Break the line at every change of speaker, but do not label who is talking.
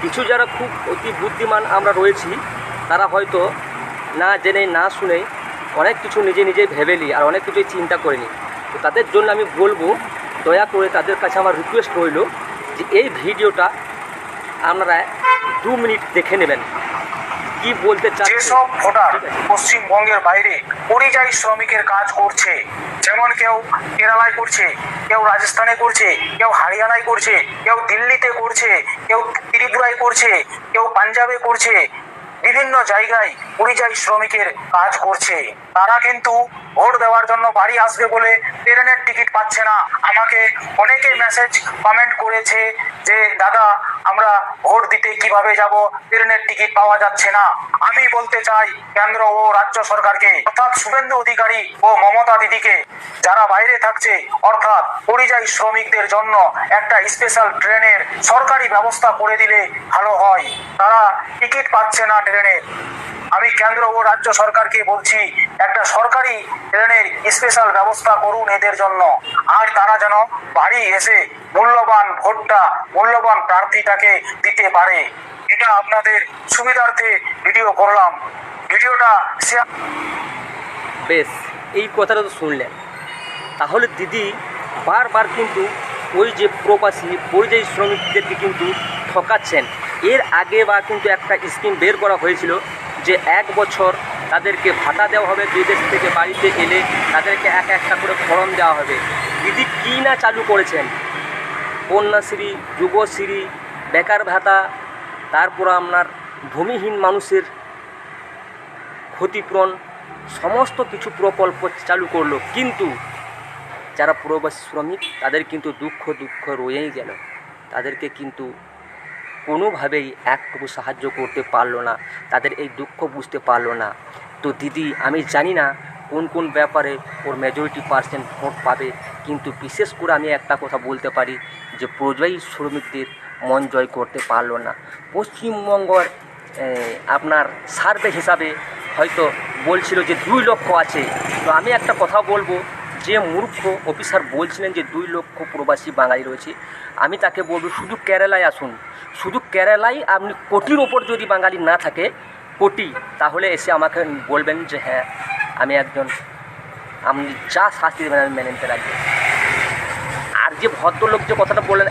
কিছু যারা খুব অতি বুদ্ধিমান আমরা রয়েছি, তারা হয়তো না জেনে না শুনে অনেক কিছু নিজে নিজে ভেবে নিই আর অনেক কিছুই চিন্তা করে নিই। তো তাদের জন্য আমি বলবো, দয়া করে তাদের কাছে আমার রিকোয়েস্ট রইল যে এই ভিডিওটা আপনারা 2 মিনিট দেখে নেবেন কি বলতে চাচ্ছি।
যেসব ভোটার পশ্চিমবঙ্গের বাইরে পরিযায়ী শ্রমিকের কাজ করছে, যেমন কেউ কেরালায় করছে, কেউ রাজস্থানে করছে, কেউ হরিয়ানায় করছে, কেউ দিল্লিতে করছে, কেউ ত্রিপুরায় করছে, কেউ পাঞ্জাবে করছে, বিভিন্ন জায়গায় পরিযায়ী শ্রমিকের কাজ করছে, তারা কিন্তু ভোট দেওয়ার জন্য বাড়ি আসবে বলে ট্রেনের টিকিট পাচ্ছে না। আমাকে অনেকে মেসেজ কমেন্ট করেছে যে দাদা আমরা ভোট দিতে কিভাবে যাব, ট্রেনের টিকিট পাওয়া যাচ্ছে না। আমি বলতে চাই কেন্দ্র ও রাজ্য সরকারকে, অর্থাৎ শুভেন্দু অধিকারী ও মমতা দিদিকে, যারা বাইরে থাকছে অর্থাৎ পরিযায়ী শ্রমিকদের জন্য একটা স্পেশাল ট্রেনের সরকারি ব্যবস্থা করে দিলে ভালো হয়। তারা টিকিট পাচ্ছে না ট্রেনের। আমি কেন্দ্র ও রাজ্য সরকারকে বলছি একটা সরকারি ট্রেনের স্পেশাল ব্যবস্থা করুন এদের জন্য, আর তারা যেন বাড়ি এসে মূল্যবান ভোটটা মূল্যবান প্রার্থীটাকে দিতে পারে। এটা আপনাদের সুবিধার্থে ভিডিও করলাম। ভিডিওটা শেয়ার।
বেশ, এই কথাটা তো শুনলেন। তাহলে দিদি বারবার কিন্তু ওই যে প্রবাসী পরিযায়ী শ্রমিকদেরকে কিন্তু ঠকাচ্ছেন। এর আগে বা কিন্তু একটা স্কিম বের করা হয়েছিল যে 1 বছর তাদেরকে ভাতা দেওয়া হবে, বিদেশ থেকে বাড়িতে এলে তাদেরকে একটা করে ফর্ম দেওয়া হবে। দিদি কী না চালু করেছেন, কন্যাশ্রী, যুবশ্রী, বেকার ভাতা, তারপর আপনার ভূমিহীন মানুষের ক্ষতিপূরণ, সমস্ত কিছু প্রকল্প চালু করলো। কিন্তু যারা প্রবাসী শ্রমিক তাদের কিন্তু দুঃখ রয়েই গেল, তাদেরকে কিন্তু কোনোভাবেই একটুকু সাহায্য করতে পারলো না, তাদের এই দুঃখ বুঝতে পারলো না। তো দিদি আমি জানি না কোন কোন ব্যাপারে ওর মেজরিটি পার্সেন্ট ভোট পাবে, কিন্তু বিশেষ করে আমি একটা কথা বলতে পারি যে পরিযায়ী শ্রমিকদের মন জয় করতে পারলো না। পশ্চিমবঙ্গের আপনার সার্ভে হিসাবে হয়তো বলছিল যে 2 লক্ষ আছে। তো আমি একটা কথা বলবো, যে মূর্খ অফিসার বলছিলেন যে 2 লক্ষ প্রবাসী বাঙালি রয়েছে, আমি তাকে বলবো শুধু কেরালায় আসুন। শুধু কেরালায় আপনি কোটির ওপর যদি বাঙালি না থাকে, কোটি, তাহলে এসে আমাকে বলবেন যে হ্যাঁ আমি একজন, আপনি যা শাস্তি দেবেন আমি মেনে নিতে রাখবো। আর যে ভদ্রলোক যে কথাটা বললেন